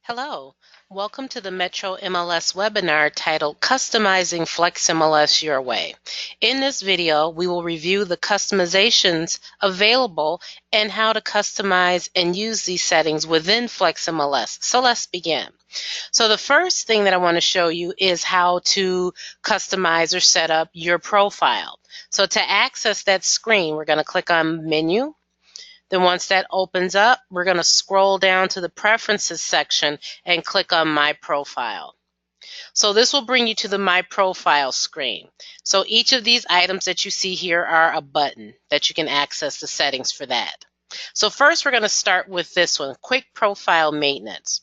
Hello, welcome to the Metro MLS webinar titled Customizing FlexMLS Your Way. In this video, we will review the customizations available and how to customize and use these settings within FlexMLS. So let's begin. So the first thing that I want to show you is how to customize or set up your profile. So to access that screen, we're going to click on Menu. Then once that opens up, we're going to scroll down to the Preferences section and click on My Profile. So this will bring you to the My Profile screen. So each of these items that you see here are a button that you can access the settings for that. So first we're going to start with this one, Quick Profile Maintenance.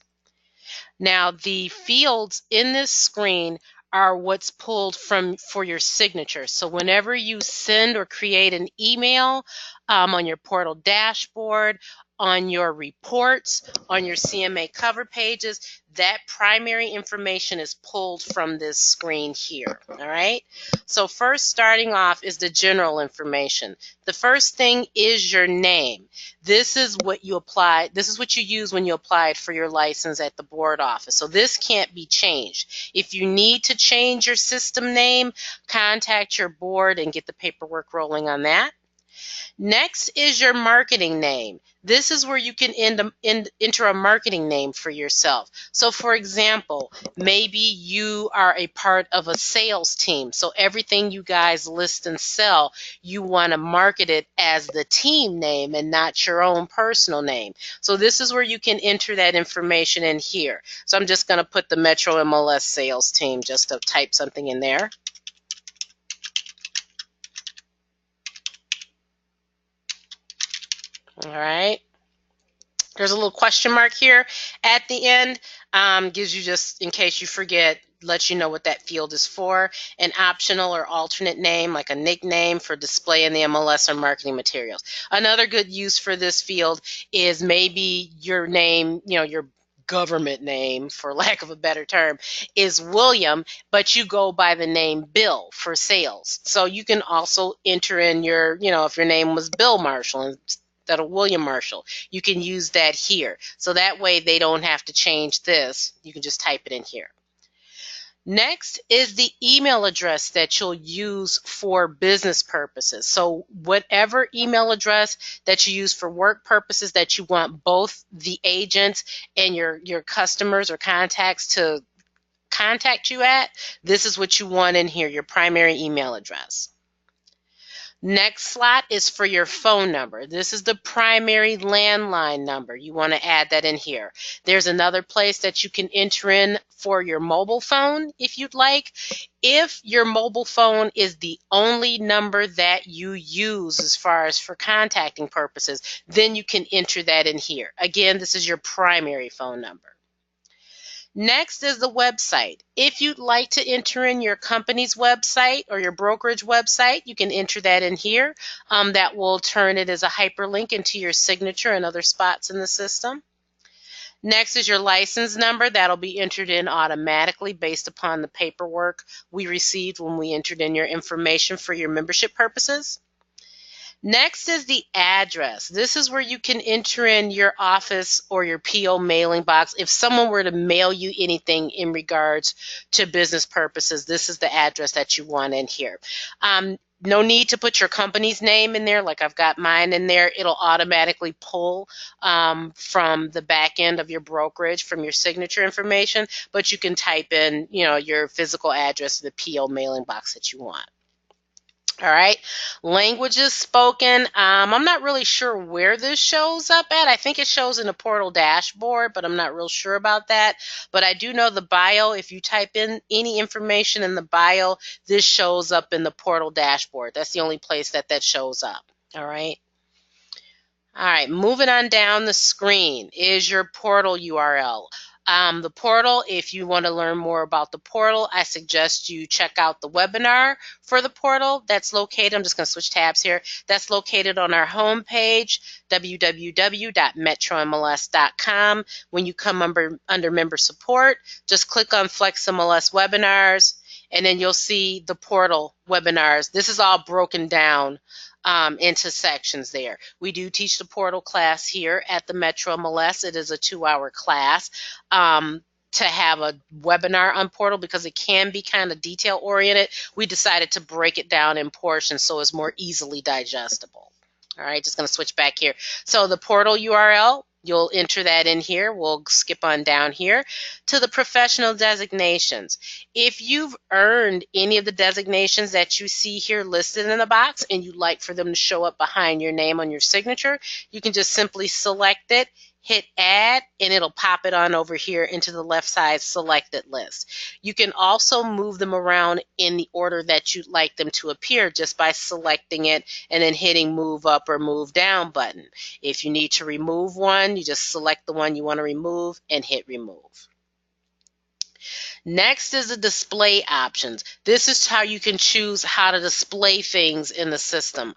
Now the fields in this screen are what's pulled for your signature. So whenever you send or create an email on your portal dashboard, on your reports, on your CMA cover pages, that primary information is pulled from this screen here, all right? So first starting off is the general information. The first thing is your name. This is what you apply. This is what you use when you applied for your license at the board office. So this can't be changed. If you need to change your system name, contact your board and get the paperwork rolling on that. Next is your marketing name. This is where you can enter a marketing name for yourself. So for example, maybe you are a part of a sales team. So everything you guys list and sell, you want to market it as the team name and not your own personal name. So this is where you can enter that information in here. So I'm just going to put the Metro MLS sales team just to type something in there. All right. There's a little question mark here at the end. Gives you, just in case you forget, lets you know what that field is for. An optional or alternate name, like a nickname for display in the MLS or marketing materials. Another good use for this field is maybe your name, your government name, for lack of a better term, is William, but you go by the name Bill for sales. So you can also enter in your, if your name was Bill Marshall instead of William Marshall, you can use that here. So that way they don't have to change this. You can just type it in here. Next is the email address that you'll use for business purposes. So whatever email address that you use for work purposes that you want both the agents and your customers or contacts to contact you at, this is what you want in here, your primary email address. Next slot is for your phone number. This is the primary landline number. You want to add that in here. There's another place that you can enter in for your mobile phone if you'd like. If your mobile phone is the only number that you use as far as for contacting purposes, then you can enter that in here. Again, this is your primary phone number. Next is the website. If you'd like to enter in your company's website or your brokerage website, you can enter that in here. That will turn it as a hyperlink into your signature and other spots in the system. Next is your license number. That'll be entered in automatically based upon the paperwork we received when we entered in your information for your membership purposes. Next is the address. This is where you can enter in your office or your PO mailing box. If someone were to mail you anything in regards to business purposes, this is the address that you want in here. No need to put your company's name in there like I've got mine in there. It'll automatically pull from the back end of your brokerage from your signature information, but you can type in, your physical address to the PO mailing box that you want. All right, languages spoken. I'm not really sure where this shows up at. I think it shows in the portal dashboard, but I'm not real sure about that. But I do know the bio, if you type in any information in the bio, this shows up in the portal dashboard. That's the only place that shows up. All right. All right, moving on down the screen is your portal URL. The portal, if you want to learn more about the portal, I suggest you check out the webinar for the portal that's located, I'm just going to switch tabs here, that's located on our homepage, www.metromls.com. When you come under member support, just click on FlexMLS webinars, and then you'll see the portal webinars. This is all broken down into sections there. We do teach the portal class here at the Metro MLS. It is a 2-hour class. To have a webinar on portal, because it can be kind of detail oriented, we decided to break it down in portions so it's more easily digestible. All right, just going to switch back here. So the portal URL, you'll enter that in here. We'll skip on down here to the professional designations. If you've earned any of the designations that you see here listed in the box and you'd like for them to show up behind your name on your signature, you can just simply select it, hit add, and it'll pop it on over here into the left side selected list. You can also move them around in the order that you'd like them to appear just by selecting it and then hitting move up or move down button. If you need to remove one, you just select the one you want to remove and hit remove. Next is the display options. This is how you can choose how to display things in the system.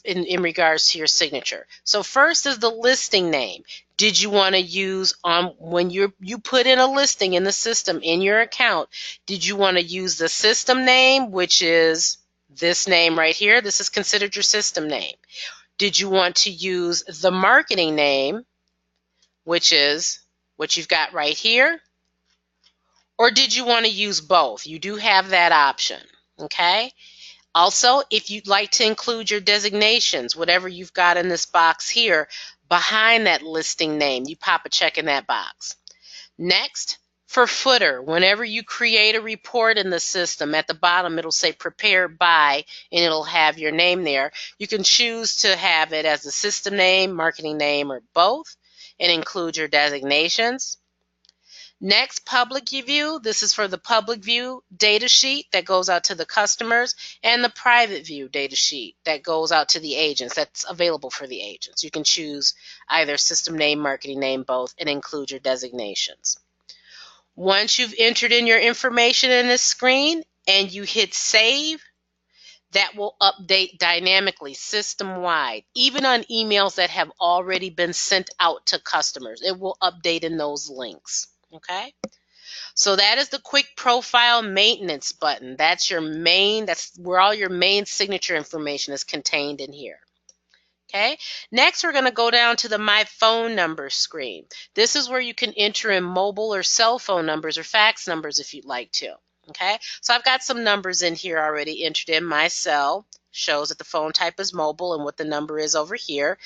In regards to your signature. So first is the listing name. Did you want to use when you put in a listing in the system in your account, did you want to use the system name, which is this name right here? This is considered your system name. Did you want to use the marketing name, which is what you've got right here? Or did you want to use both? You do have that option, okay? Also, if you'd like to include your designations, whatever you've got in this box here, behind that listing name, you pop a check in that box. Next, for footer, whenever you create a report in the system, at the bottom it'll say prepared by, and it'll have your name there. You can choose to have it as the system name, marketing name, or both, and include your designations. Next, public view. This is for the public view data sheet that goes out to the customers, and the private view data sheet that goes out to the agents, that's available for the agents. You can choose either system name, marketing name, both, and include your designations. Once you've entered in your information in this screen and you hit save, that will update dynamically system-wide, even on emails that have already been sent out to customers. It will update in those links. Okay, so that is the quick profile maintenance button. That's where all your main signature information is contained in here. Okay, next we're going to go down to the My Phone Number screen. This is where you can enter in mobile or cell phone numbers or fax numbers if you'd like to. Okay, so I've got some numbers in here already entered in. My cell shows that the phone type is mobile and what the number is over here.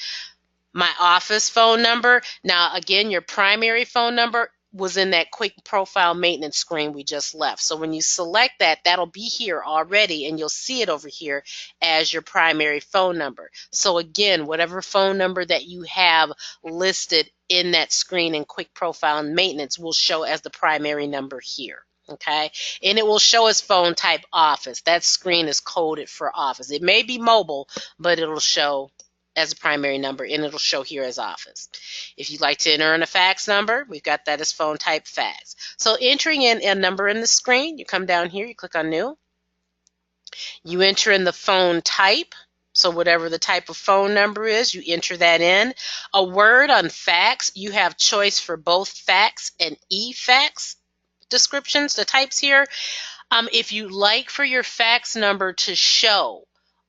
My office phone number, now again, your primary phone number was in that quick profile maintenance screen we just left. So when you select that, that'll be here already, and you'll see it over here as your primary phone number. So again, whatever phone number that you have listed in that screen in quick profile and maintenance will show as the primary number here. Okay, and it will show as phone type office. That screen is coded for office. It may be mobile, but it'll show as a primary number, and it'll show here as office. If you'd like to enter in a fax number, we've got that as phone type fax. So entering in a number in the screen, you come down here, you click on new. You enter in the phone type. So whatever the type of phone number is, you enter that in. A word on fax, you have choice for both fax and e-fax descriptions, the types here. If you like for your fax number to show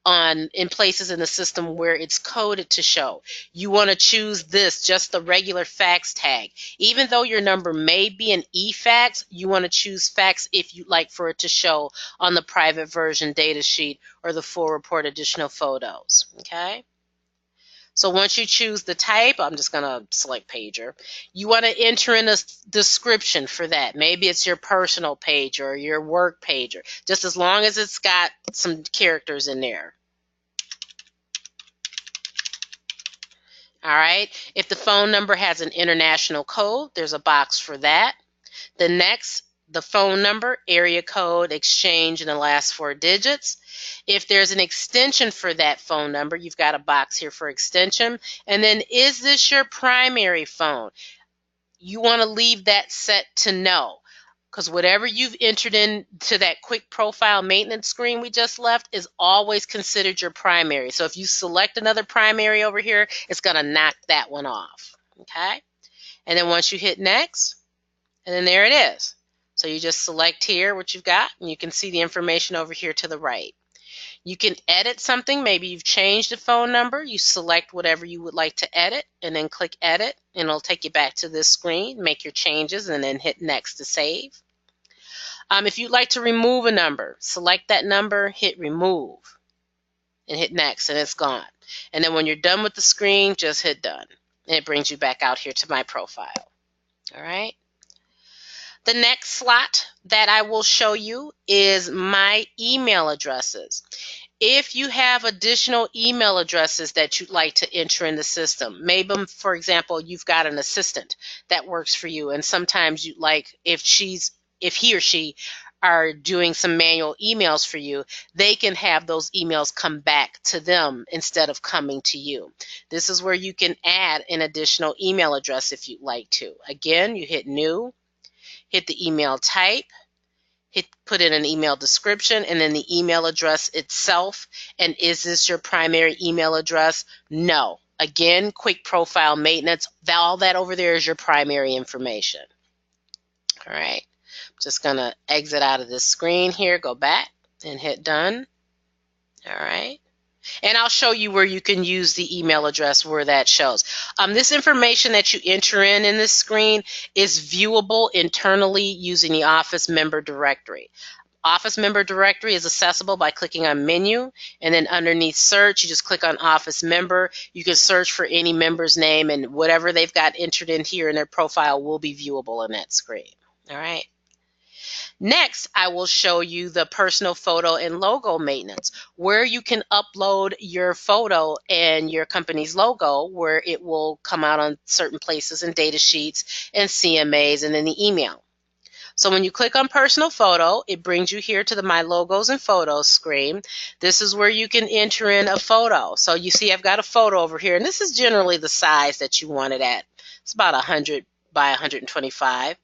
in places in the system where it's coded to show, you want to choose this, just the regular fax tag. Even though your number may be an e-fax, you want to choose fax if you'd like for it to show on the private version data sheet or the full report additional photos. Okay. So once you choose the type, I'm just going to select pager. You want to enter in a description for that. Maybe it's your personal pager or your work pager, just as long as it's got some characters in there. All right. If the phone number has an international code, there's a box for that. The phone number, area code, exchange, and the last 4 digits. If there's an extension for that phone number, you've got a box here for extension. And then, is this your primary phone? You want to leave that set to no, because whatever you've entered into that quick profile maintenance screen we just left is always considered your primary. So if you select another primary over here, it's going to knock that one off. Okay? And then once you hit next, and then there it is. So you just select here what you've got, and you can see the information over here to the right. You can edit something. Maybe you've changed the phone number. You select whatever you would like to edit and then click edit, and it'll take you back to this screen. Make your changes and then hit next to save. If you'd like to remove a number, select that number, hit remove, and hit next, and it's gone. And then when you're done with the screen, just hit done. And it brings you back out here to my profile. All right. The next slot that I will show you is my email addresses. If you have additional email addresses that you'd like to enter in the system, maybe, for example, you've got an assistant that works for you, and sometimes you'd like, if he or she are doing some manual emails for you, they can have those emails come back to them instead of coming to you. This is where you can add an additional email address if you'd like to. Again, you hit new, hit the email type, put in an email description, and then the email address itself. And is this your primary email address? No. Again, quick profile maintenance. All that over there is your primary information. All right. I'm just going to exit out of this screen here, go back, and hit done. All right. And I'll show you where you can use the email address where that shows. This information that you enter in this screen is viewable internally using the Office Member Directory. Office Member Directory is accessible by clicking on Menu, and then underneath Search, you just click on Office Member. You can search for any member's name, and whatever they've got entered in here in their profile will be viewable in that screen. All right. Next, I will show you the personal photo and logo maintenance, where you can upload your photo and your company's logo, where it will come out on certain places in data sheets and CMAs and in the email. So when you click on personal photo, it brings you here to the My Logos and Photos screen. This is where you can enter in a photo. So you see I've got a photo over here, and this is generally the size that you want it at. It's about 100 by 125.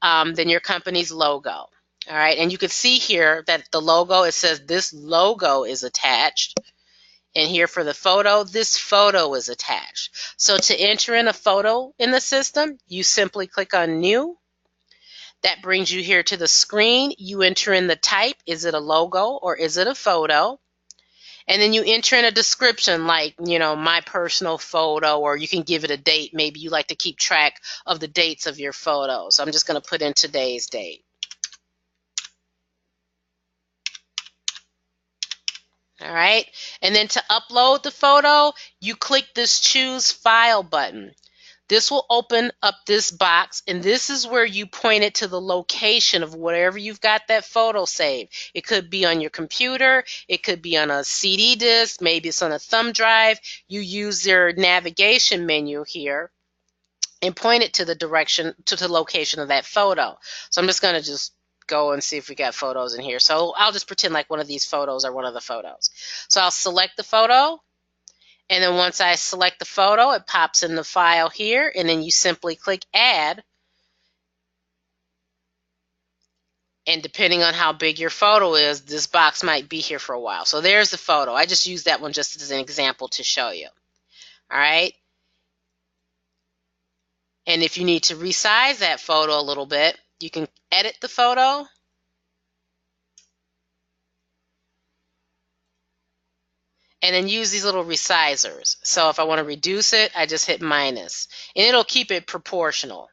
Then your company's logo. All right, and you can see here that the logo, it says this logo is attached. And here for the photo, this photo is attached. So to enter in a photo in the system, you simply click on New. That brings you here to the screen. You enter in the type. Is it a logo or is it a photo? And then you enter in a description like, my personal photo, or you can give it a date. Maybe you like to keep track of the dates of your photos. So I'm just going to put in today's date. All right, and then to upload the photo, you click this Choose File button. This will open up this box, and this is where you point it to the location of wherever you've got that photo saved. It could be on your computer, it could be on a CD disc, maybe it's on a thumb drive. You use your navigation menu here and point it to the direction, to the location of that photo. So I'm just going to go and see if we got photos in here. So I'll just pretend like one of these photos are one of the photos. So I'll select the photo, and then once I select the photo, it pops in the file here, and then you simply click Add. And depending on how big your photo is, this box might be here for a while. So there's the photo. I just used that one just as an example to show you. All right. And if you need to resize that photo a little bit, you can edit the photo. And then use these little resizers. So if I want to reduce it, I just hit minus. And it'll keep it proportional.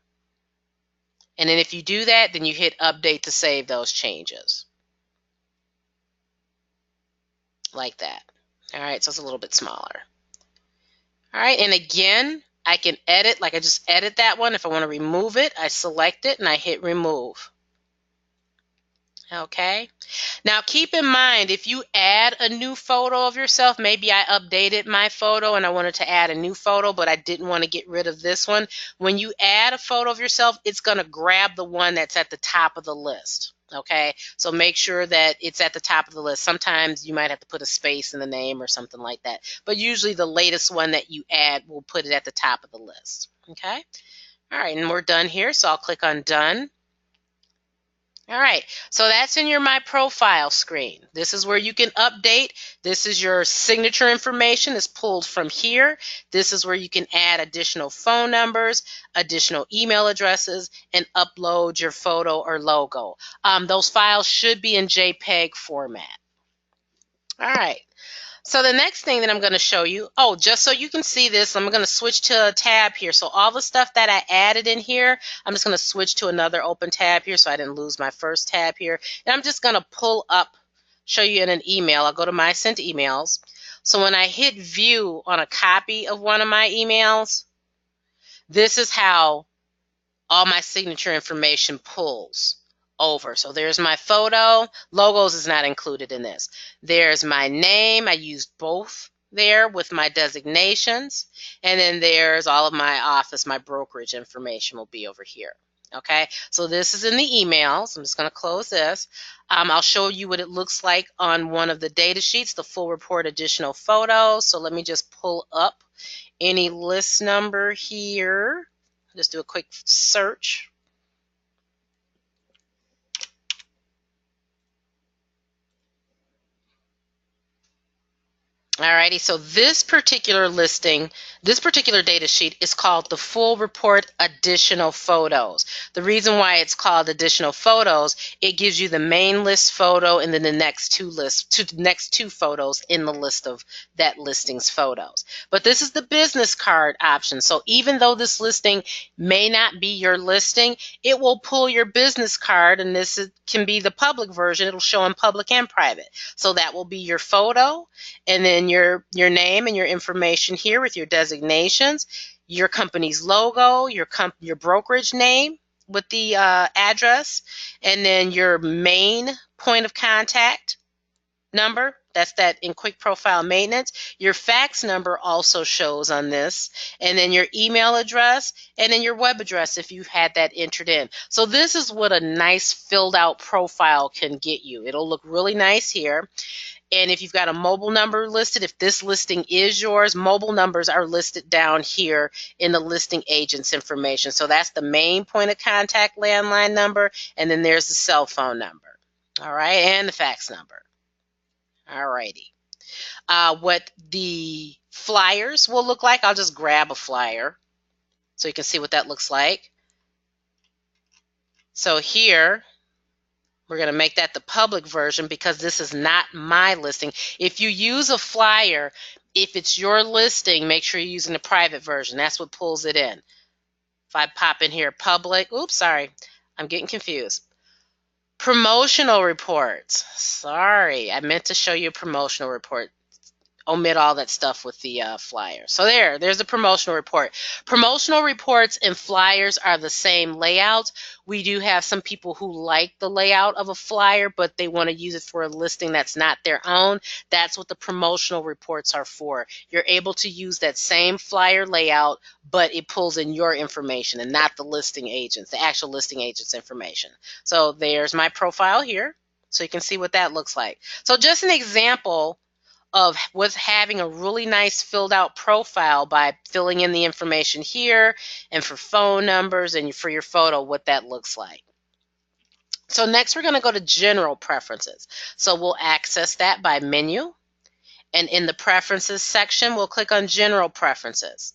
And then if you do that, then you hit update to save those changes. Like that. All right, so it's a little bit smaller. All right, and again, I can edit, like I just edit that one. If I want to remove it, I select it and I hit remove. Okay. Now keep in mind, if you add a new photo of yourself, maybe I updated my photo and I wanted to add a new photo, but I didn't want to get rid of this one. When you add a photo of yourself, it's going to grab the one that's at the top of the list. Okay, so make sure that it's at the top of the list. Sometimes you might have to put a space in the name or something like that, but usually the latest one that you add will put it at the top of the list. Okay. All right, and we're done here, so I'll click on Done. All right, so that's in your My Profile screen. This is where you can update. This is your signature information. It's pulled from here. This is where you can add additional phone numbers, additional email addresses, and upload your photo or logo. Those files should be in JPEG format. All right. So the next thing that I'm going to show you, oh, just so you can see this, I'm going to switch to a tab here. So all the stuff that I added in here, I'm just going to switch to another open tab here so I didn't lose my first tab here. And I'm just going to pull up, show you in an email. I'll go to my sent emails. So when I hit view on a copy of one of my emails, this is how all my signature information pulls over. So there's my photo. Logos is not included in this. There's my name. I used both there with my designations. And then there's all of my office, my brokerage information will be over here. Okay, so this is in the emails. I'm just going to close this. I'll show you what it looks like on one of the data sheets, the full report additional photos. So let me just pull up any list number here. Just do a quick search. Alrighty, so this particular listing, this particular data sheet is called the Full Report Additional Photos. The reason why it's called Additional Photos, it gives you the main list photo and then the next next two photos in the list of that listing's photos. But this is the business card option. So even though this listing may not be your listing, it will pull your business card, and can be the public version. It'll show in public and private. So that will be your photo, and then your name and your information here with your designations, your company's logo, your brokerage name with the address, and then your main point of contact number. That's that in quick profile maintenance. Your fax number also shows on this, and then your email address, and then your web address if you've had that entered in. So this is what a nice filled out profile can get you. It'll look really nice here. And if you've got a mobile number listed, if this listing is yours, mobile numbers are listed down here in the listing agent's information. So that's the main point of contact landline number, and then there's the cell phone number. All right, and the fax number. All righty. What the flyers will look like, I'll just grab a flyer so you can see what that looks like. So here, we're going to make that the public version because this is not my listing. If you use a flyer, if it's your listing, make sure you're using the private version. That's what pulls it in. If I pop in here, public, oops, sorry, I'm getting confused. Promotional reports. Sorry, I meant to show you a promotional report. Omit all that stuff with the flyer. So there's the promotional report. Promotional reports and flyers are the same layout. We do have some people who like the layout of a flyer, but they want to use it for a listing that's not their own. That's what the promotional reports are for. You're able to use that same flyer layout, but it pulls in your information and not the listing agents, the actual listing agent's information. So there's my profile here. So you can see what that looks like. So just an example of with having a really nice filled out profile by filling in the information here and for phone numbers and for your photo, what that looks like. So next we're going to go to general preferences. So we'll access that by menu, and in the preferences section we'll click on general preferences.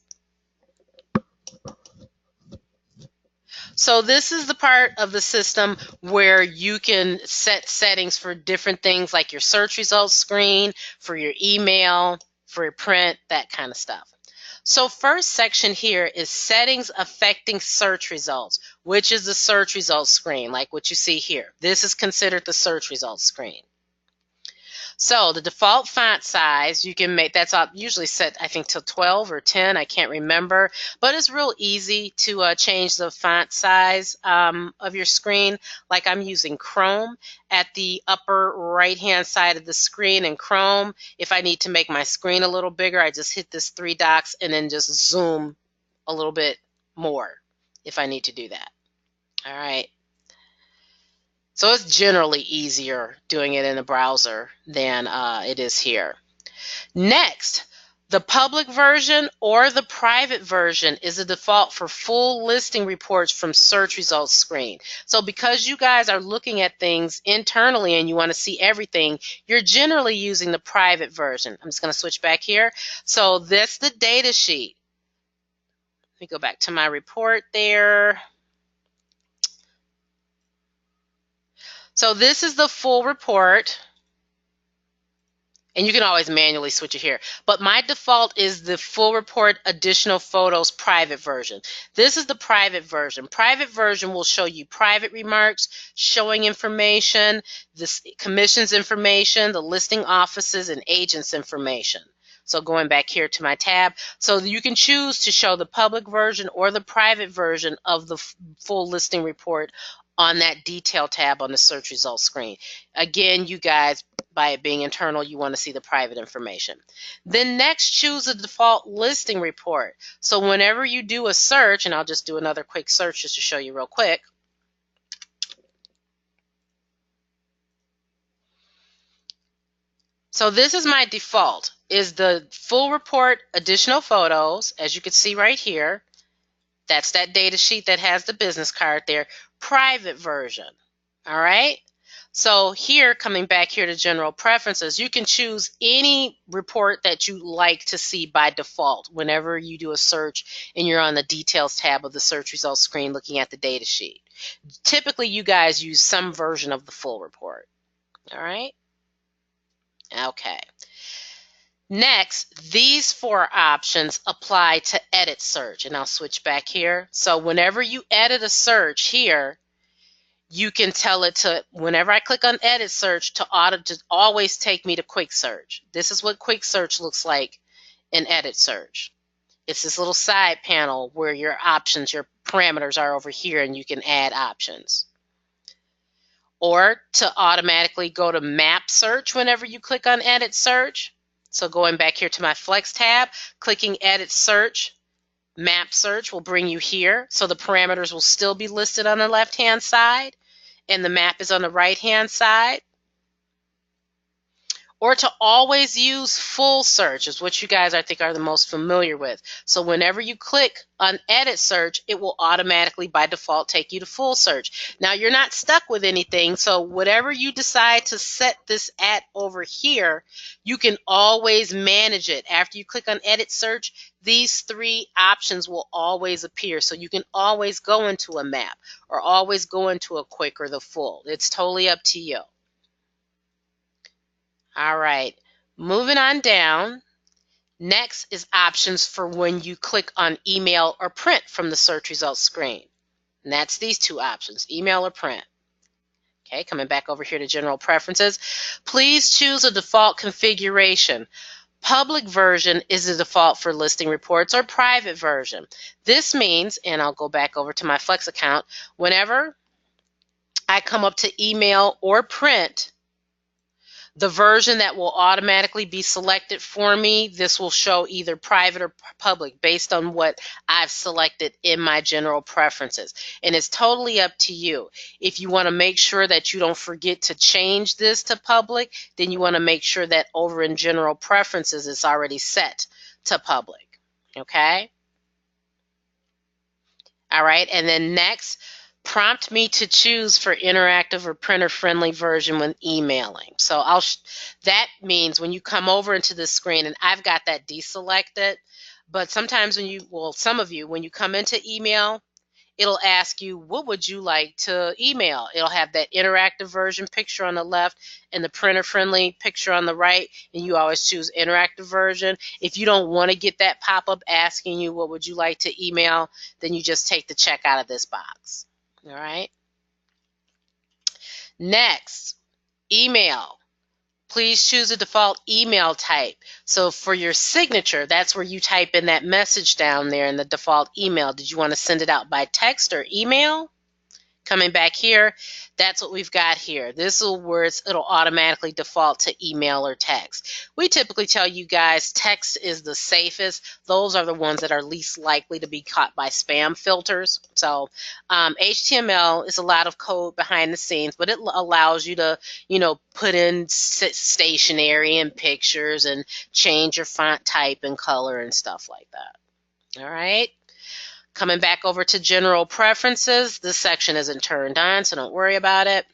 So this is the part of the system where you can set settings for different things like your search results screen, for your email, for your print, that kind of stuff. So first section here is settings affecting search results, which is the search results screen, like what you see here. This is considered the search results screen. So the default font size, you can make, that's usually set, I think, to 12 or 10. I can't remember. But it's real easy to change the font size of your screen. Like I'm using Chrome. At the upper right-hand side of the screen in Chrome, if I need to make my screen a little bigger, I just hit this three dots and then just zoom a little bit more if I need to do that. All right. So it's generally easier doing it in a browser than it is here. Next, the public version or the private version is the default for full listing reports from search results screen. So because you guys are looking at things internally and you want to see everything, you're generally using the private version. I'm just going to switch back here. So that's the data sheet. Let me go back to my report there. So this is the full report. And you can always manually switch it here. But my default is the full report additional photos private version. This is the private version. Private version will show you private remarks, showing information, the commissions information, the listing offices and agents information. So going back here to my tab, so you can choose to show the public version or the private version of the full listing report on that detail tab on the search results screen. Again, you guys, by it being internal, you want to see the private information. Then next, choose a default listing report. So whenever you do a search, and I'll just do another quick search just to show you real quick. So this is my default, is the full report additional photos, as you can see right here. That's that data sheet that has the business card there, private version. All right. So here, coming back here to general preferences, you can choose any report that you like to see by default whenever you do a search and you're on the details tab of the search results screen looking at the data sheet. Typically, you guys use some version of the full report. All right. Okay. Next, these 4 options apply to edit search, and I'll switch back here. So whenever you edit a search here, you can tell it to, whenever I click on edit search, to always take me to quick search. This is what quick search looks like in edit search. It's this little side panel where your options, your parameters are over here, and you can add options. Or to automatically go to map search whenever you click on edit search. So going back here to my Flex tab, clicking edit search, map search will bring you here. So the parameters will still be listed on the left-hand side and the map is on the right-hand side. Or to always use full search is what you guys, I think, are the most familiar with. So whenever you click on edit search, it will automatically by default take you to full search. Now you're not stuck with anything, so whatever you decide to set this at over here, you can always manage it. After you click on edit search, these 3 options will always appear. So you can always go into a map or always go into a quick or the full. It's totally up to you. All right, moving on down. Next is options for when you click on email or print from the search results screen. And that's these 2 options, email or print. Okay, coming back over here to general preferences. Please choose a default configuration. Public version is the default for listing reports or private version. This means, and I'll go back over to my Flex account, whenever I come up to email or print, the version that will automatically be selected for me, this will show either private or public based on what I've selected in my general preferences. And it's totally up to you. If you want to make sure that you don't forget to change this to public, then you want to make sure that over in general preferences it's already set to public. Okay? All right, and then next, prompt me to choose for interactive or printer-friendly version when emailing. So that means when you come over into this screen, and I've got that deselected, but sometimes some of you, when you come into email, it'll ask you, what would you like to email? It'll have that interactive version picture on the left and the printer-friendly picture on the right, and you always choose interactive version. If you don't want to get that pop-up asking you, what would you like to email, then you just take the check out of this box. All right. Next, email. Please choose a default email type. So for your signature, that's where you type in that message down there in the default email. Did you want to send it out by text or email? Coming back here, that's what we've got here. This is where it'll automatically default to email or text. We typically tell you guys text is the safest. Those are the ones that are least likely to be caught by spam filters. So HTML is a lot of code behind the scenes, but it allows you to, put in stationery and pictures and change your font type and color and stuff like that. All right. Coming back over to general preferences, this section isn't turned on, so don't worry about it.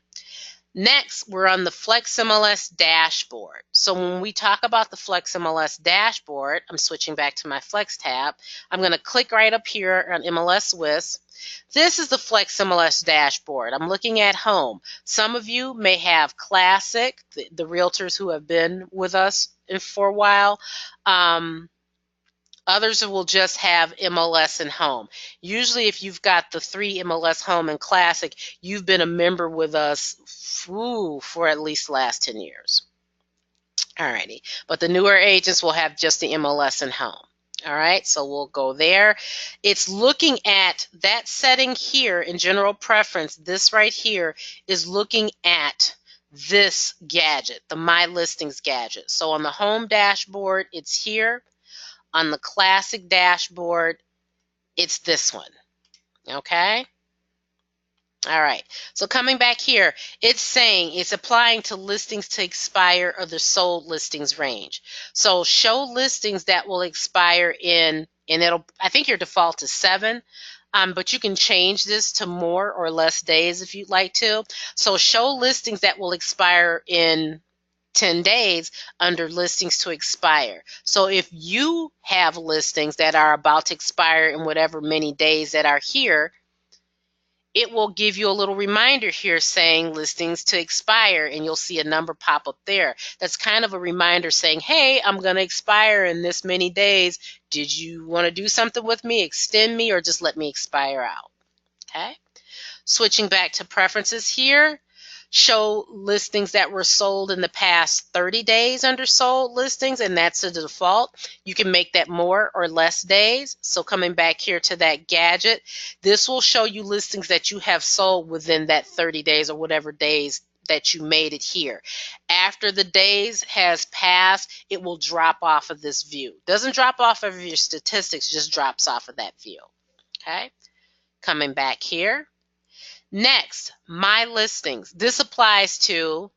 Next, we're on the FlexMLS dashboard. So when we talk about the FlexMLS dashboard, I'm switching back to my Flex tab. I'm going to click right up here on MLS WIS. This is the FlexMLS dashboard. I'm looking at home. Some of you may have Classic, the realtors who have been with us for a while. Others will just have MLS and Home. Usually, if you've got the 3 MLS Home and Classic, you've been a member with us for at least the last 10 years. Alrighty, but the newer agents will have just the MLS and Home. All right, so we'll go there. It's looking at that setting here in general preference. This right here is looking at this gadget, the My Listings gadget. So on the home dashboard, it's here. On the classic dashboard, it's this one. Okay? All right. So coming back here, it's saying it's applying to listings to expire or the sold listings range. So show listings that will expire in, and I think your default is 7, but you can change this to more or less days if you'd like to. So show listings that will expire in 10 days under listings to expire. So if you have listings that are about to expire in whatever many days that are here, it will give you a little reminder here saying listings to expire, and you'll see a number pop up there. That's kind of a reminder saying, hey, I'm going to expire in this many days. Did you want to do something with me, extend me, or just let me expire out? Okay. Switching back to preferences here, show listings that were sold in the past 30 days under sold listings, and that's the default. You can make that more or less days. So coming back here to that gadget, this will show you listings that you have sold within that 30 days or whatever days that you made it here. After the days has passed, it will drop off of this view. Doesn't drop off of your statistics, just drops off of that view. Okay, coming back here. Next, My Listings. This applies to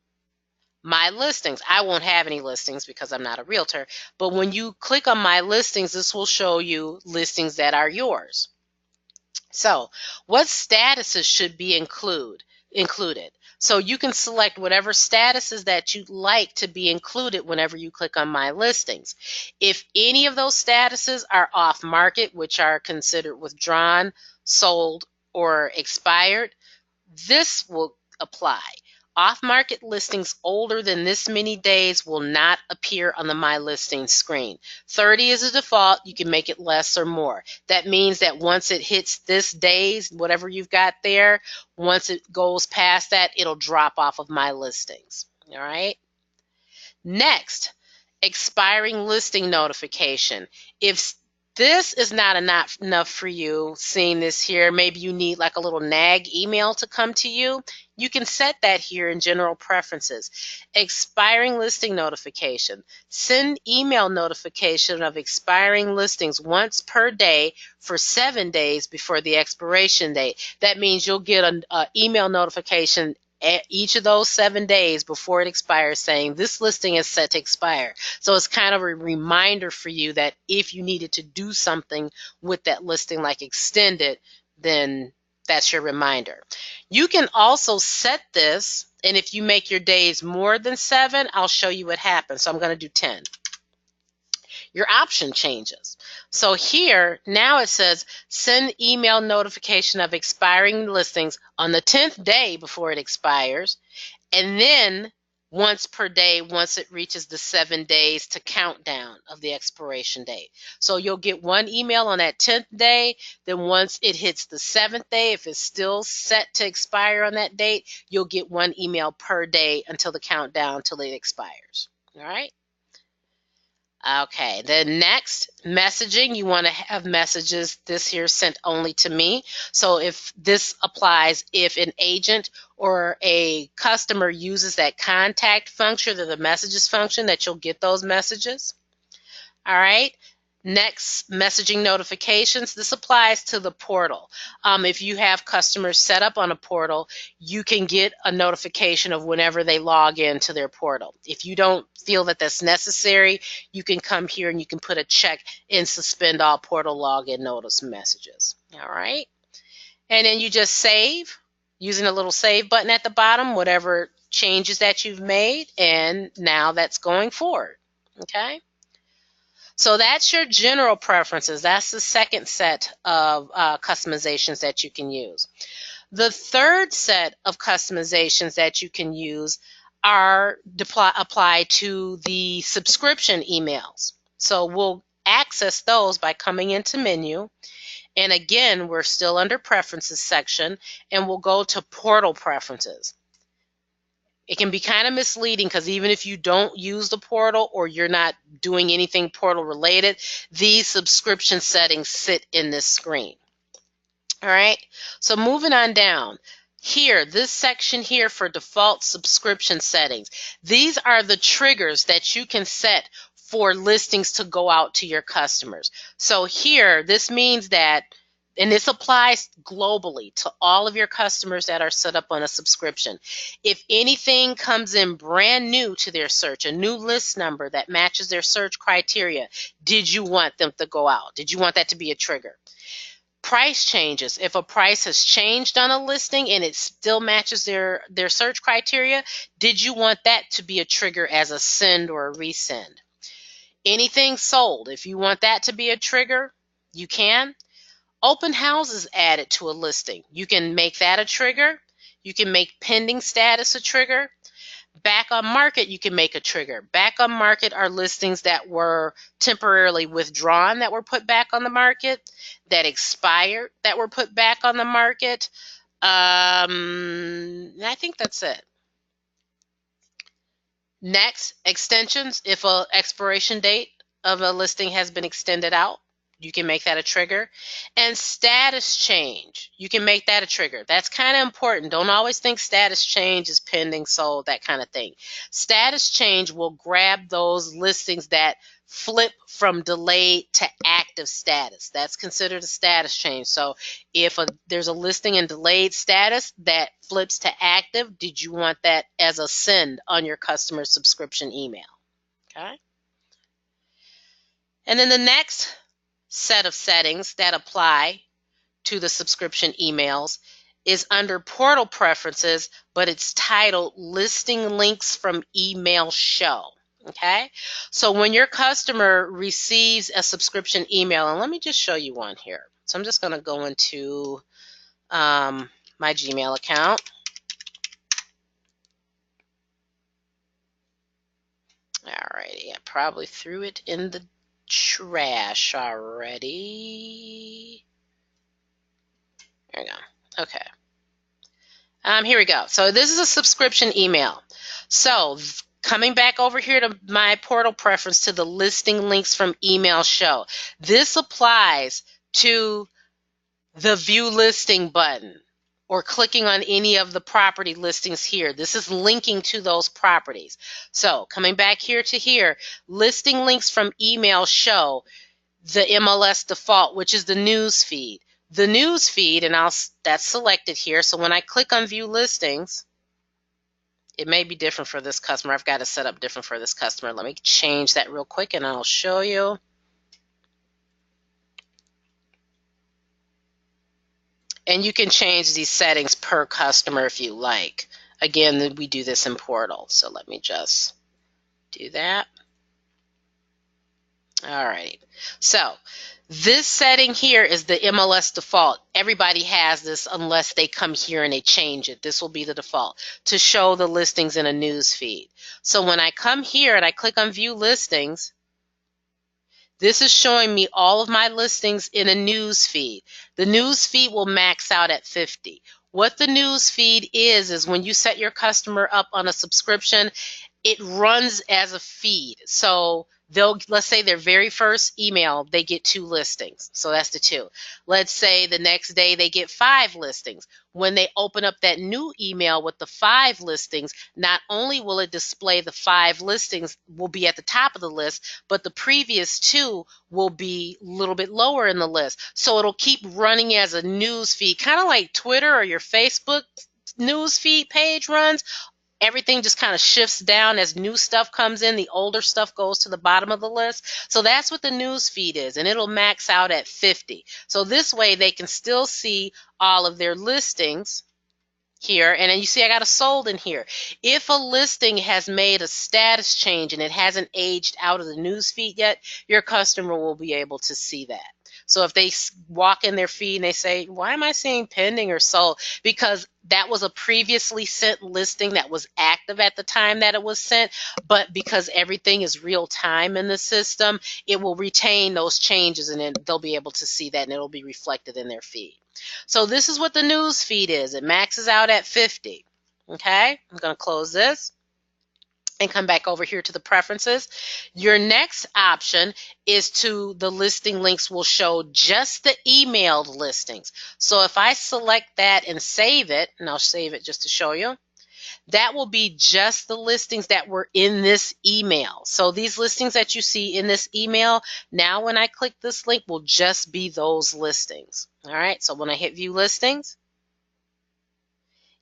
My Listings. I won't have any listings because I'm not a realtor, but when you click on My Listings, this will show you listings that are yours. So, what statuses should be included? So you can select whatever statuses that you'd like to be included whenever you click on My Listings. If any of those statuses are off market, which are considered withdrawn, sold, or expired, this will apply. Off-market listings older than this many days will not appear on the My Listings screen. 30 is a default. You can make it less or more. That means that once it hits this days, whatever you've got there, once it goes past that, it'll drop off of My Listings. All right? Next, expiring listing notification. If this is not enough for you, seeing this here, maybe you need like a little nag email to come to you, you can set that here in general preferences. Expiring listing notification. Send email notification of expiring listings once per day for 7 days before the expiration date. That means you'll get an email notification each of those 7 days before it expires saying this listing is set to expire. So it's kind of a reminder for you that if you needed to do something with that listing like extend it, then that's your reminder. You can also set this, and if you make your days more than 7, I'll show you what happens. So I'm going to do 10. Your option changes. So here, now it says send email notification of expiring listings on the 10th day before it expires, and then once per day once it reaches the 7 days to countdown of the expiration date. So you'll get one email on that 10th day, then once it hits the 7th day, if it's still set to expire on that date, you'll get one email per day until the countdown till it expires. All right? Okay, then next, messaging. You want to have messages this here sent only to me. So if this applies, if an agent or a customer uses that contact function or the messages function, that you'll get those messages. All right. Next, messaging notifications. This applies to the portal. If you have customers set up on a portal, you can get a notification of whenever they log into their portal. If you don't feel that that's necessary, you can come here and you can put a check and suspend all portal login notice messages. All right. And then you just save using a little save button at the bottom, whatever changes that you've made, and now that's going forward. Okay. So that's your general preferences. That's the second set of customizations that you can use. The third set of customizations that you can use are apply to the subscription emails. So we'll access those by coming into menu. And again, we're still under preferences section, and we'll go to portal preferences. It can be kind of misleading because even if you don't use the portal or you're not doing anything portal related, these subscription settings sit in this screen. All right, so moving on down. Here, this section here for default subscription settings. These are the triggers that you can set for listings to go out to your customers. So here, this means that, and this applies globally to all of your customers that are set up on a subscription. If anything comes in brand new to their search, a new list number that matches their search criteria, did you want them to go out? Did you want that to be a trigger? Price changes. If a price has changed on a listing and it still matches their search criteria, did you want that to be a trigger as a send or a resend? Anything sold, if you want that to be a trigger, you can. Open houses added to a listing, you can make that a trigger. You can make pending status a trigger. Back on market, you can make a trigger. Back on market are listings that were temporarily withdrawn that were put back on the market, that expired that were put back on the market. I think that's it. Next, extensions. If an expiration date of a listing has been extended out, you can make that a trigger. And status change, you can make that a trigger. That's kind of important. Don't always think status change is pending, sold, that kind of thing. Status change will grab those listings that flip from delayed to active status. That's considered a status change. So if there's a listing in delayed status that flips to active, did you want that as a send on your customer subscription email? Okay. And then the next set of settings that apply to the subscription emails is under portal preferences, but it's titled listing links from email show. Okay, so when your customer receives a subscription email, and let me just show you one here. So I'm just going to go into my Gmail account. Alrighty, I probably threw it in the trash already. There we go. Okay. Here we go. So this is a subscription email. So coming back over here to my portal preference to the listing links from email show. This applies to the view listing button or clicking on any of the property listings here. This is linking to those properties. So coming back here to here, listing links from email show the MLS default, which is the news feed. The news feed, and that's selected here. So when I click on view listings, it may be different for this customer. I've got to set up different for this customer. Let me change that real quick and I'll show you. And you can change these settings per customer if you like. Again, we do this in Portal. So let me just do that. All right. So this setting here is the MLS default. Everybody has this unless they come here and they change it. This will be the default to show the listings in a news feed. So when I come here and I click on view listings, this is showing me all of my listings in a news feed. The news feed will max out at 50. What the news feed is when you set your customer up on a subscription, it runs as a feed. So let's say their very first email, they get 2 listings. So that's the 2. Let's say the next day they get 5 listings. When they open up that new email with the 5 listings, not only will it display the 5 listings will be at the top of the list, but the previous 2 will be a little bit lower in the list. So it'll keep running as a news feed, kind of like Twitter or your Facebook news feed page runs. Everything just kind of shifts down as new stuff comes in. The older stuff goes to the bottom of the list. So that's what the news feed is, and it'll max out at 50. So this way they can still see all of their listings here. And then you see I got a sold in here. If a listing has made a status change and it hasn't aged out of the news feed yet, your customer will be able to see that. So if they walk in their feed and they say, why am I seeing pending or sold? Because that was a previously sent listing that was active at the time that it was sent, but because everything is real time in the system, it will retain those changes and then they'll be able to see that and it'll be reflected in their feed. So this is what the news feed is. It maxes out at 50. Okay, I'm going to close this and come back over here to the preferences. Your next option is to the listing links will show just the emailed listings. So if I select that and save it, and I'll save it just to show you, that will be just the listings that were in this email. So these listings that you see in this email, now when I click this link will just be those listings. All right, so when I hit view listings,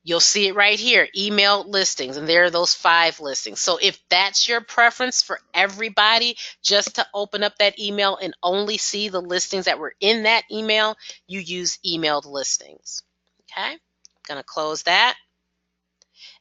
you'll see it right here, emailed listings, and there are those 5 listings. So if that's your preference for everybody, just to open up that email and only see the listings that were in that email, you use emailed listings. Okay, I'm going to close that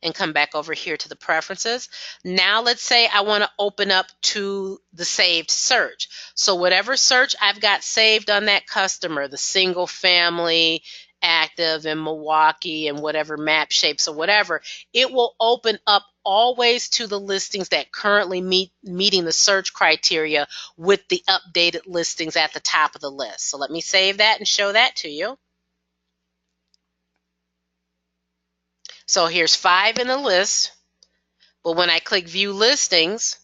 and come back over here to the preferences. Now let's say I want to open up to the saved search. So whatever search I've got saved on that customer, the single family, active in Milwaukee and whatever map shapes or whatever, it will open up always to the listings that currently meeting the search criteria with the updated listings at the top of the list. So let me save that and show that to you. So here's 5 in the list, but when I click view listings,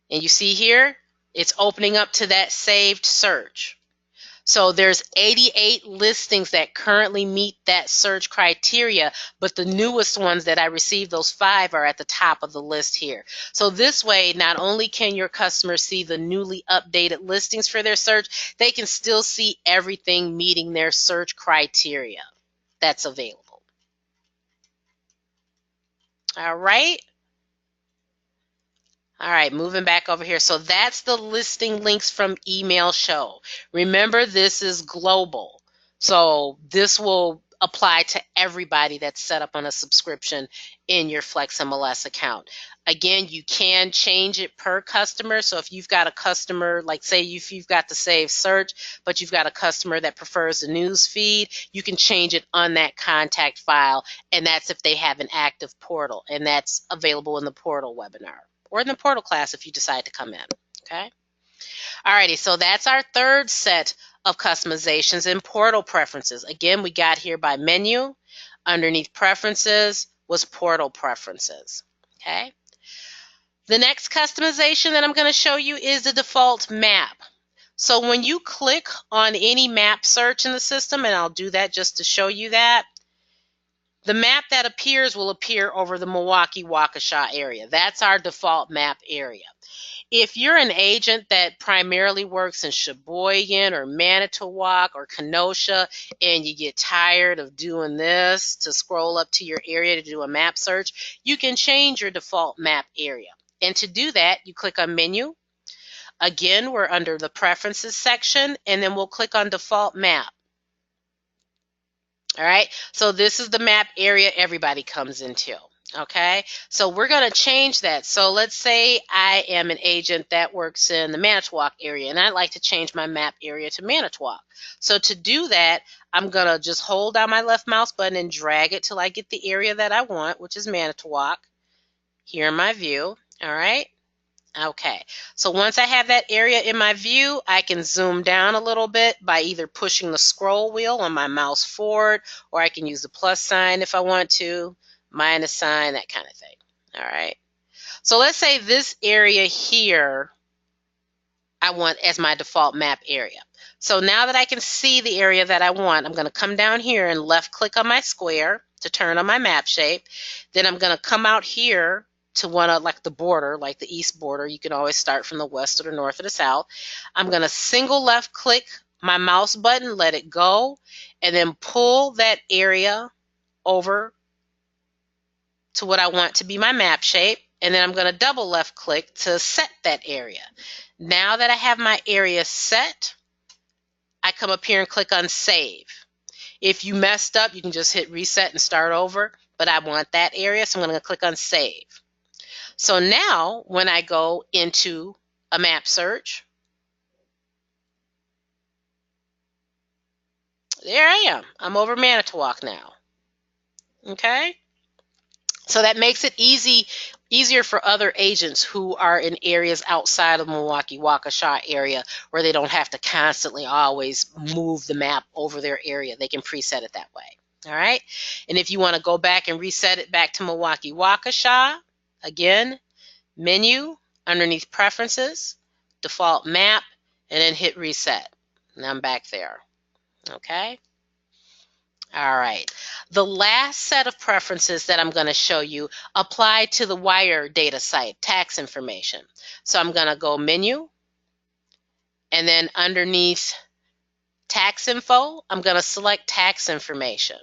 and you see here, it's opening up to that saved search. So there's 88 listings that currently meet that search criteria, but the newest ones that I received, those 5, are at the top of the list here. So this way, not only can your customers see the newly updated listings for their search, they can still see everything meeting their search criteria that's available. All right. All right, moving back over here. So that's the listing links from email show. Remember, this is global. So this will apply to everybody that's set up on a subscription in your FlexMLS account. Again, you can change it per customer. So if you've got a customer, like say if you've got the save search, but you've got a customer that prefers the news feed, you can change it on that contact file. And that's if they have an active portal. And that's available in the portal webinar, or in the portal class if you decide to come in. Okay. Alrighty, so that's our third set of customizations in portal preferences. Again, we got here by menu. Underneath preferences was portal preferences. Okay. The next customization that I'm going to show you is the default map. So when you click on any map search in the system, and I'll do that just to show you that, the map that appears will appear over the Milwaukee-Waukesha area. That's our default map area. If you're an agent that primarily works in Sheboygan or Manitowoc or Kenosha and you get tired of doing this to scroll up to your area to do a map search, you can change your default map area. And to do that, you click on Menu. Again, we're under the Preferences section, and then we'll click on Default Map. All right, so this is the map area everybody comes into. Okay, so we're going to change that. So let's say I am an agent that works in the Manitowoc area, and I'd like to change my map area to Manitowoc. So to do that, I'm going to just hold down my left mouse button and drag it till I get the area that I want, which is Manitowoc, here in my view. All right. Okay, so once I have that area in my view, I can zoom down a little bit by either pushing the scroll wheel on my mouse forward, or I can use the plus sign if I want to, minus sign, that kind of thing. All right, so let's say this area here I want as my default map area. So now that I can see the area that I want, I'm going to come down here and left click on my square to turn on my map shape. Then I'm going to come out here to one of like the border, like the east border. You can always start from the west or the north or the south. I'm going to single left click my mouse button, let it go, and then pull that area over to what I want to be my map shape. And then I'm going to double left click to set that area. Now that I have my area set, I come up here and click on Save. If you messed up, you can just hit reset and start over, but I want that area, so I'm going to click on Save. So now when I go into a map search, There I am. I'm over Manitowoc now. Okay? So that makes it easier for other agents who are in areas outside of Milwaukee, Waukesha area where they don't have to constantly always move the map over their area. They can preset it that way. All right. And if you want to go back and reset it back to Milwaukee, Waukesha, again, menu, underneath preferences, default map, and then hit reset. And I'm back there. Okay. All right. The last set of preferences that I'm going to show you apply to the wire data site, tax information. So I'm going to go menu, and then underneath tax info, I'm going to select tax information.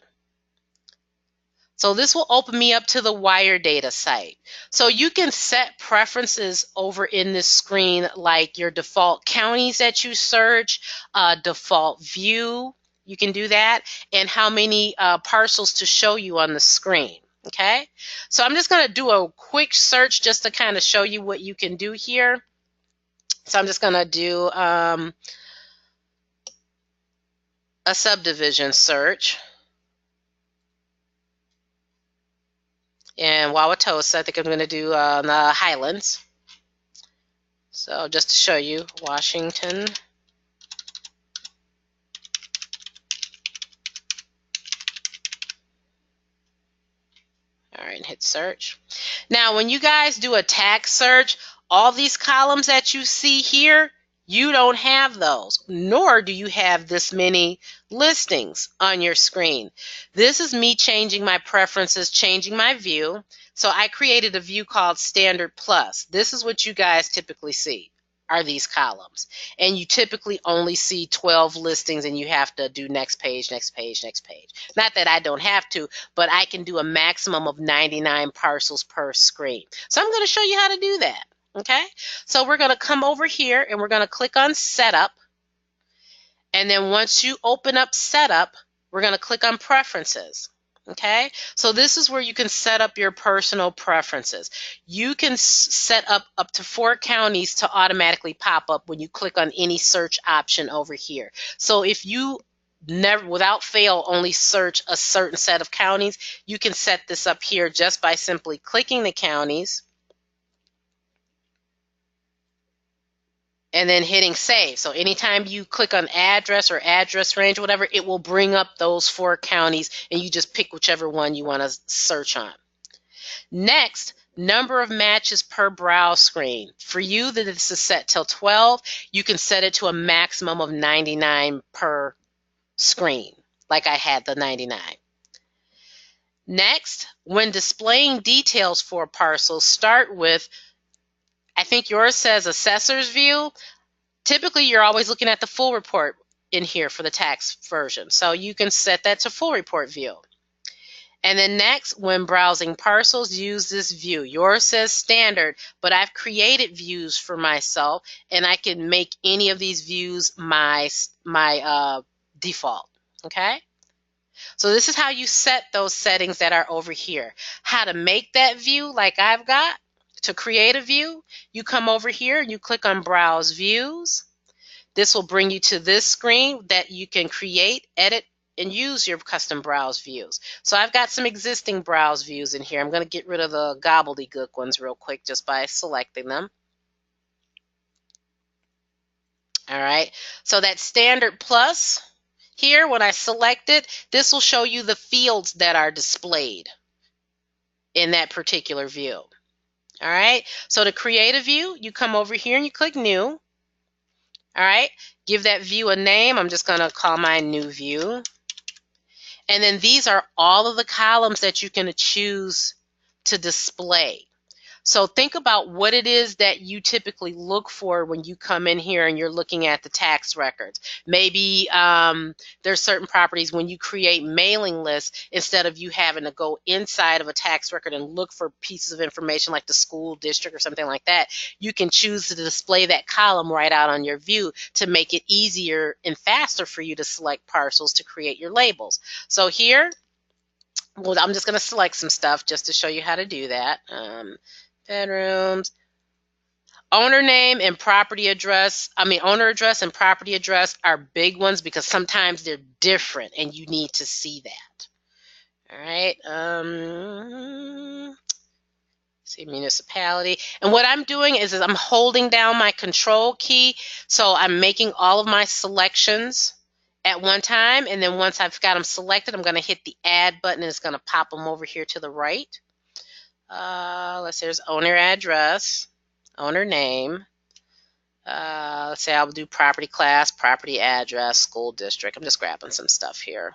So this will open me up to the wire data site. So you can set preferences over in this screen, like your default counties that you search, default view, you can do that, and how many parcels to show you on the screen. Okay, so I'm just going to do a quick search just to kind of show you what you can do here. So I'm just going to do a subdivision search. And Wauwatosa, I think I'm going to do the Highlands. So just to show you, Washington. All right, hit search. Now, when you guys do a tax search, all these columns that you see here, you don't have those, nor do you have this many listings on your screen. This is me changing my preferences, changing my view. So I created a view called Standard Plus. This is what you guys typically see, are these columns. And you typically only see 12 listings, and you have to do next page, next page, next page. Not that I don't have to, but I can do a maximum of 99 parcels per screen. So I'm going to show you how to do that. Okay, so we're going to come over here and we're going to click on Setup. And then once you open up Setup, we're going to click on Preferences. Okay, so this is where you can set up your personal preferences. You can set up to 4 counties to automatically pop up when you click on any search option over here. So if you never, without fail, only search a certain set of counties, you can set this up here just by simply clicking the counties and then hitting save. So anytime you click on address or address range or whatever, it will bring up those 4 counties, and you just pick whichever one you want to search on. Next, number of matches per browse screen. For you, this is set till 12. You can set it to a maximum of 99 per screen, like I had the 99. Next, when displaying details for parcels, start with, I think yours says assessor's view. Typically, you're always looking at the full report in here for the tax version. So you can set that to full report view. And then next, when browsing parcels, use this view. Yours says standard, but I've created views for myself, and I can make any of these views my default. Okay? So this is how you set those settings that are over here. How to make that view like I've got. To create a view, you come over here and you click on Browse Views. This will bring you to this screen that you can create, edit, and use your custom browse views. So I've got some existing browse views in here. I'm going to get rid of the gobbledygook ones real quick just by selecting them. All right, so that Standard Plus here, when I select it, this will show you the fields that are displayed in that particular view. All right, so to create a view, you come over here and you click New. All right, give that view a name. I'm just going to call mine New View. And then these are all of the columns that you can choose to display. So think about what it is that you typically look for when you come in here and you're looking at the tax records. Maybe there's certain properties when you create mailing lists, instead of you having to go inside of a tax record and look for pieces of information like the school district or something like that, you can choose to display that column right out on your view to make it easier and faster for you to select parcels to create your labels. So here, well, I'm just going to select some stuff just to show you how to do that. Bedrooms. owner name and property address, owner address and property address are big ones because sometimes they're different and you need to see that. All right. See municipality. And what I'm doing is I'm holding down my control key. So I'm making all of my selections at one time. And then once I've got them selected, I'm going to hit the add button and it's going to pop them over here to the right. Let's say there's owner address, owner name. Let's say I'll do property class, property address, school district. I'm just grabbing some stuff here.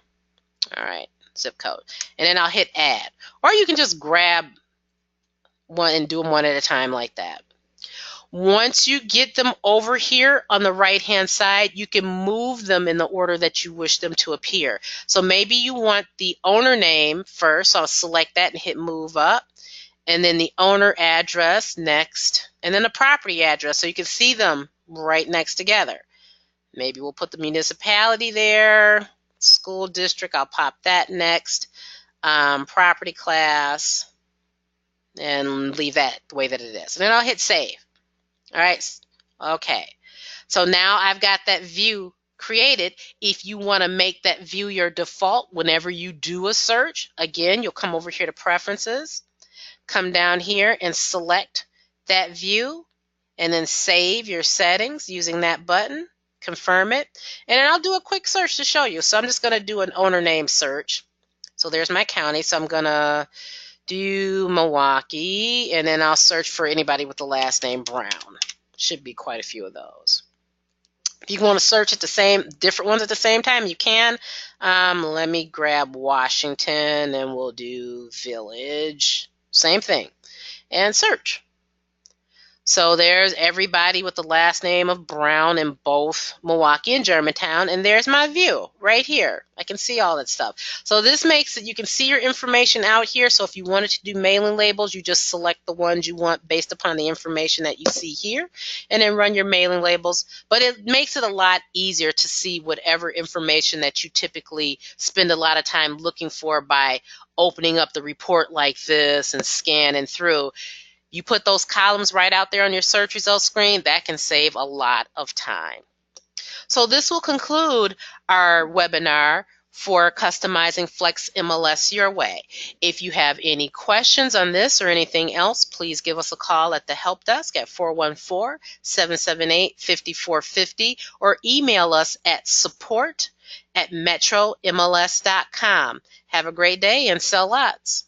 All right, zip code. And then I'll hit add. Or you can just grab one and do them one at a time like that. Once you get them over here on the right hand side, you can move them in the order that you wish them to appear. So maybe you want the owner name first. So I'll select that and hit move up. And then the owner address next, and then the property address so you can see them right next together. Maybe we'll put the municipality there, school district, I'll pop that next, property class, and leave that the way that it is. And then I'll hit save. All right, okay. So now I've got that view created. If you want to make that view your default whenever you do a search, again, you'll come over here to preferences, come down here and select that view and then save your settings using that button, confirm it, and then I'll do a quick search to show you. So I'm just going to do an owner name search. So there's my county, so I'm going to do Milwaukee, and then I'll search for anybody with the last name Brown. Should be quite a few of those. If you want to search at different ones at the same time, you can. Let me grab Washington, and we'll do Village. Same thing, and search. So there's everybody with the last name of Brown in both Milwaukee and Germantown, and there's my view right here. I can see all that stuff. So this makes it, you can see your information out here. So if you wanted to do mailing labels, you just select the ones you want based upon the information that you see here, and then run your mailing labels. But it makes it a lot easier to see whatever information that you typically spend a lot of time looking for by opening up the report like this and scanning through. You put those columns right out there on your search results screen, that can save a lot of time. So this will conclude our webinar for customizing FlexMLS your way. If you have any questions on this or anything else, please give us a call at the help desk at 414-778-5450 or email us at support@metromls.com. Have a great day and sell lots.